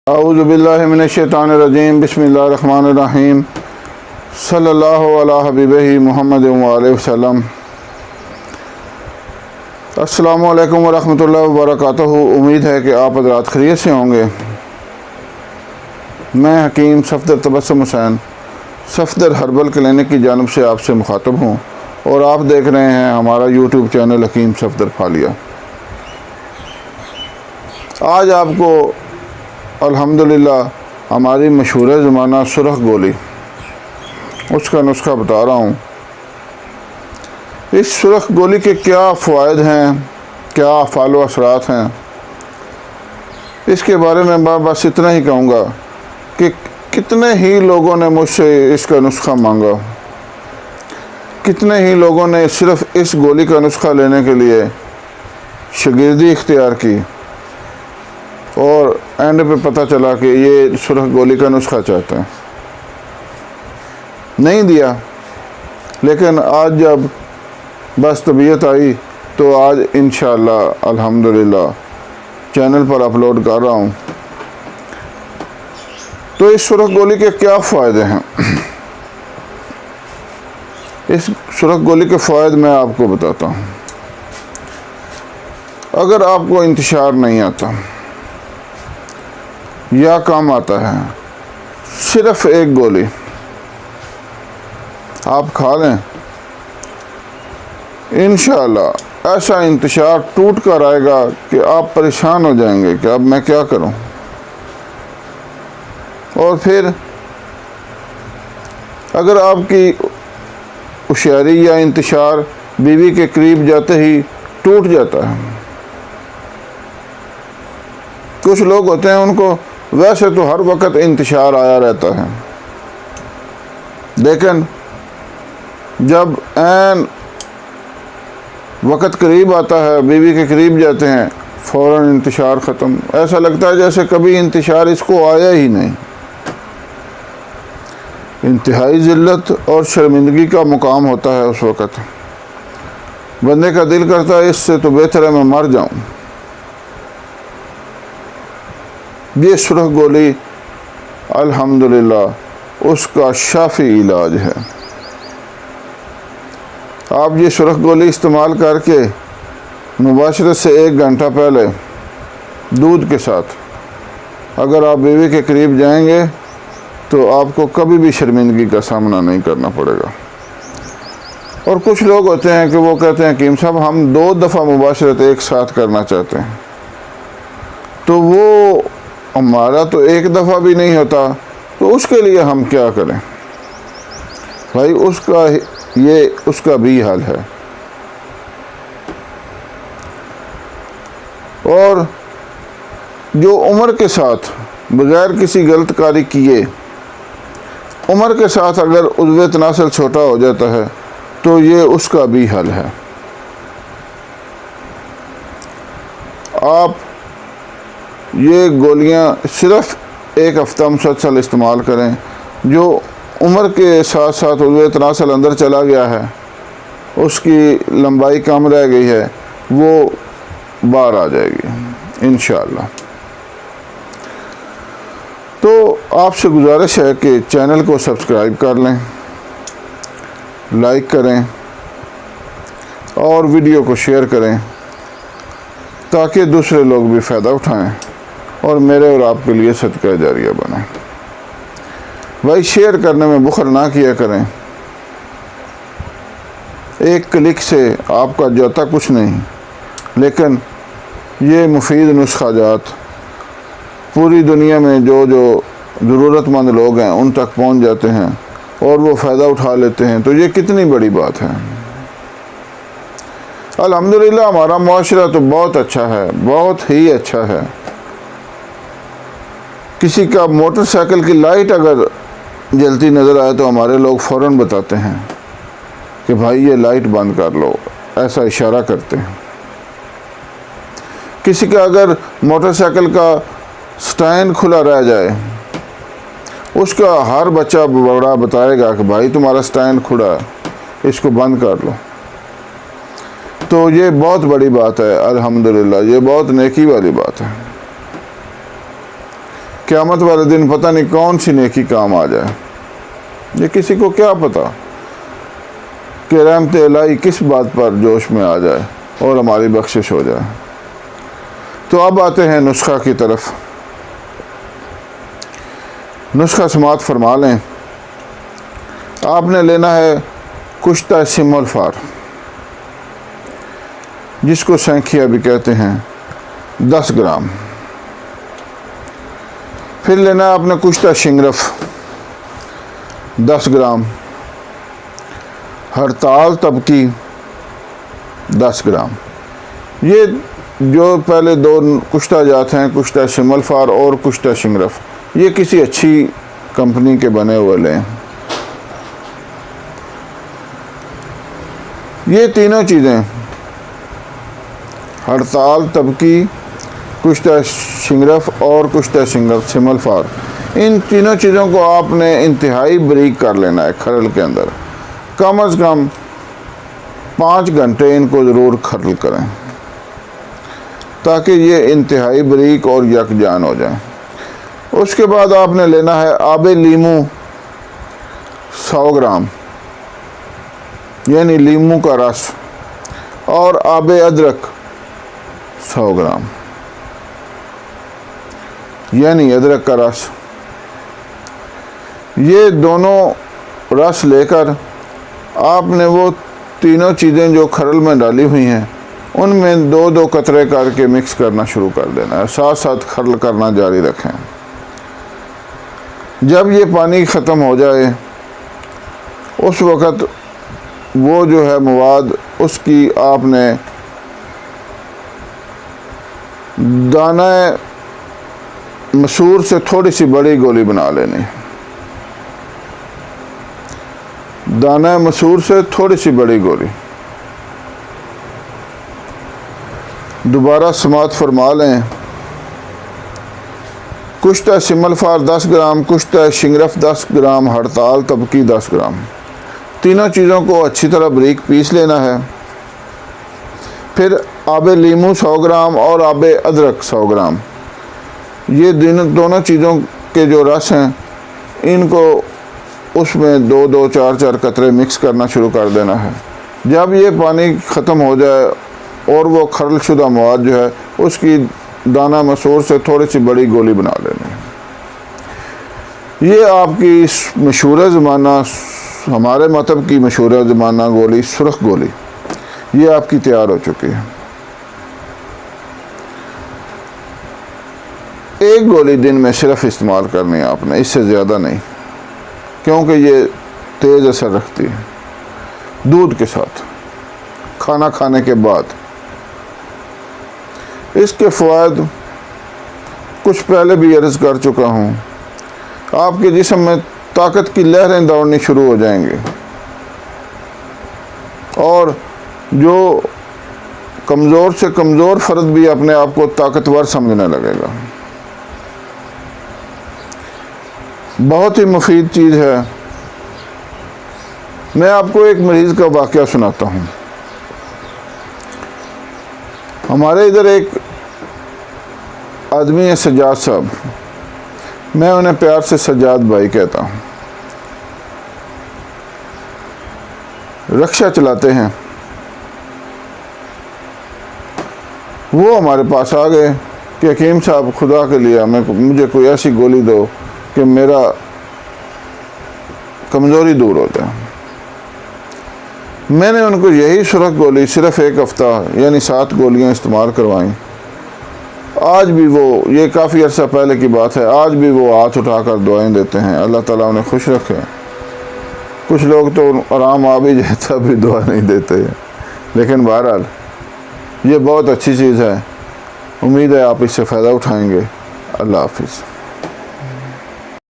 औज़ु बिल्लाहि मिनश्शैतानिर्रजीम बिस्मिल्लाहिर्रहमानिर्रहीम सल्लल्लाहु अला हबीबिही मुहम्मद व अलैहि वसल्लम। अस्सलामु अलैकुम वरहमतुल्लाहि वबरकातुहू। उम्मीद है कि आप हज़रात खैरियत से होंगे। मैं हकीम सफदर तबस्सुम हुसैन सफदर हर्बल क्लिनिक की जानिब से आपसे मुखातब हूँ और आप देख रहे हैं हमारा यूट्यूब चैनल हकीम सफदर फालिया। आज आपको अल्हम्दुलिल्लाह हमारी मशहूर ज़माना सुरख गोली उसका नुस्खा बता रहा हूँ। इस सुरख गोली के क्या फ़वाइद हैं, क्या अफ़ाल व असरात हैं, इसके बारे में मैं बस इतना ही कहूँगा कि कितने ही लोगों ने मुझसे इसका नुस्खा मांगा, कितने ही लोगों ने सिर्फ़ इस गोली का नुस्खा लेने के लिए शागिर्दी इख्तियार की और एंड पे पता चला कि ये सुरख गोली का नुस्खा चाहते हैं, नहीं दिया। लेकिन आज जब बस तबीयत आई तो आज इंशाअल्लाह अल्हम्दुलिल्लाह चैनल पर अपलोड कर रहा हूँ। तो इस सुरख गोली के क्या फ़ायदे हैं, इस सुरख गोली के फ़ायदे मैं आपको बताता हूँ। अगर आपको इंतशार नहीं आता या काम आता है, सिर्फ एक गोली आप खा लें, इंशाअल्लाह ऐसा इंतशार टूट कर आएगा कि आप परेशान हो जाएंगे कि अब मैं क्या करूं। और फिर अगर आपकी होशियारी या इंतशार बीवी के करीब जाते ही टूट जाता है, कुछ लोग होते हैं उनको वैसे तो हर वक्त इंतशार आया रहता है, लेकिन जब ऐन वक्त करीब आता है, बीवी के करीब जाते हैं, फ़ौरन इंतशार ख़त्म। ऐसा लगता है जैसे कभी इंतशार इसको आया ही नहीं। इंतहाई ज़िल्लत और शर्मिंदगी का मुकाम होता है उस वक़्त। बंदे का दिल करता है इससे तो बेहतर है मैं मर जाऊँ। ये सुरख गोली अल्हम्दुलिल्लाह उसका शाफ़ी इलाज है। आप ये सुरख गोली इस्तेमाल करके मुबाशरत से 1 घंटा पहले दूध के साथ अगर आप बीवी के करीब जाएंगे तो आपको कभी भी शर्मिंदगी का सामना नहीं करना पड़ेगा। और कुछ लोग होते हैं कि वो कहते हैं हकीम साहब हम 2 दफ़ा मुबाशरत एक साथ करना चाहते हैं, तो वो हमारा तो 1 दफ़ा भी नहीं होता, तो उसके लिए हम क्या करें। भाई उसका भी हल है। और जो उम्र के साथ बगैर किसी गलतकारी किए उम्र के साथ अगर उज़्व तनासल छोटा हो जाता है तो ये उसका भी हल है। आप ये गोलियां सिर्फ़ 1 हफ़्ता मुसलसल इस्तेमाल करें। जो उम्र के साथ साथ उज़्व तनासल अंदर चला गया है, उसकी लंबाई कम रह गई है, वो बाहर आ जाएगी इंशाअल्लाह। तो आपसे गुजारिश है कि चैनल को सब्सक्राइब कर लें, लाइक करें और वीडियो को शेयर करें ताकि दूसरे लोग भी फ़ायदा उठाएं और मेरे और आपके लिए सदका जारिया बने। भाई शेयर करने में बुखल ना किया करें। 1 क्लिक से आपका जाता कुछ नहीं, लेकिन ये मुफीद नुस्खाजात पूरी दुनिया में जो ज़रूरतमंद लोग हैं उन तक पहुंच जाते हैं और वो फ़ायदा उठा लेते हैं। तो ये कितनी बड़ी बात है। अल्हम्दुलिल्लाह हमारा मुआशरा तो बहुत अच्छा है, बहुत ही अच्छा है। किसी का मोटरसाइकिल की लाइट अगर जलती नज़र आए तो हमारे लोग फ़ौरन बताते हैं कि भाई ये लाइट बंद कर लो, ऐसा इशारा करते हैं। किसी का अगर मोटरसाइकिल का स्टैंड खुला रह जाए, उसका हर बच्चा बड़ा बताएगा कि भाई तुम्हारा स्टैंड खुला है, इसको बंद कर लो। तो ये बहुत बड़ी बात है अल्हम्दुलिल्लाह, ये बहुत नेकी वाली बात है। क़यामत वाले दिन पता नहीं कौन सी नेकी काम आ जाए। ये किसी को क्या पता कि रहमत इलाही किस बात पर जोश में आ जाए और हमारी बख्शिश हो जाए। तो अब आते हैं नुस्खा की तरफ। नुस्खा समात फरमा लें। आपने लेना है कुश्ता सिमोल्फार, जिसको सैंखिया भी कहते हैं, 10 ग्राम। फिर लेना है आपने कुश्ता शिंगरफ 10 ग्राम, हड़ताल तबकी 10 ग्राम। ये जो पहले 2 कुश्ता जात हैं, कुश्ता सिमोल्फार और कुश्ता शिंगरफ, ये किसी अच्छी कंपनी के बने हुए लें। ये तीनों चीज़ें, हड़ताल तबकी, कुश्ता शिंगरफ और कुश्ता सिमोल्फार, इन तीनों चीज़ों को आपने इंतहाई बारीक कर लेना है खरल के अंदर। कम अज़ कम 5 घंटे इनको ज़रूर खरल करें ताकि ये इंतहाई बारीक और यकजान हो जाए। उसके बाद आपने लेना है आबे लीमू 100 ग्राम, यानी लीमू का रस, और आबे अदरक 100 ग्राम, यानी अदरक का रस। ये दोनों रस लेकर आपने वो तीनों चीज़ें जो खरल में डाली हुई हैं उनमें 2-2 कतरे करके मिक्स करना शुरू कर देना है। साथ साथ खरल करना जारी रखें। जब ये पानी ख़त्म हो जाए उस वक़्त वो जो है मवाद, उसकी आपने दाना मसूर से थोड़ी सी बड़ी गोली बना लेनी। दाना मसूर से थोड़ी सी बड़ी गोली। दोबारा समात फरमा लें। कुश्ता सिमोल्फार 10 ग्राम, कुश्ता शिंगरफ 10 ग्राम, हड़ताल तबकी 10 ग्राम। तीनों चीज़ों को अच्छी तरह बारीक पीस लेना है। फिर आबे लीमू 100 ग्राम और आबे अदरक 100 ग्राम, ये दोनों चीज़ों के जो रस हैं इनको उसमें 2-2, 4-4 कतरे मिक्स करना शुरू कर देना है। जब ये पानी ख़त्म हो जाए और वो खरल शुदा मवाद जो है उसकी दाना मसूर से थोड़ी सी बड़ी गोली बना लेनी है। ये आपकी मशहूर ज़माना, हमारे मतलब की मशहूर ज़माना गोली, सुरख गोली, ये आपकी तैयार हो चुकी है। एक गोली दिन में सिर्फ इस्तेमाल करनी है आपने, इससे ज़्यादा नहीं, क्योंकि ये तेज़ असर रखती है। दूध के साथ खाना खाने के बाद। इसके फ़वाद कुछ पहले भी अर्ज़ कर चुका हूँ। आपके जिस्म में ताकत की लहरें दौड़नी शुरू हो जाएंगी और जो कमज़ोर से कमज़ोर फ़र्द भी अपने आप को ताकतवर समझने लगेगा। बहुत ही मुफीद चीज़ है। मैं आपको एक मरीज़ का वाक़या सुनाता हूँ। हमारे इधर एक आदमी है, सज्जाद साहब, मैं उन्हें प्यार से सज्जाद भाई कहता हूँ। रिक्शा चलाते हैं। वो हमारे पास आ गए कि हकीम साहब खुदा के लिए मुझे कोई ऐसी गोली दो कि मेरा कमज़ोरी दूर हो जाए। मैंने उनको यही सुरख गोली सिर्फ़ 1 हफ़्ता यानी 7 गोलियां इस्तेमाल करवाई। आज भी वो, ये काफ़ी अर्सा पहले की बात है, आज भी वो हाथ उठाकर दुआएं देते हैं। अल्लाह ताला उन्हें खुश रखे। कुछ लोग तो आराम आ भी जाए तब भी दुआ नहीं देते हैं, लेकिन बहरहाल ये बहुत अच्छी चीज़ है। उम्मीद है आप इससे फ़ायदा उठाएंगे। अल्लाह हाफ़िज़।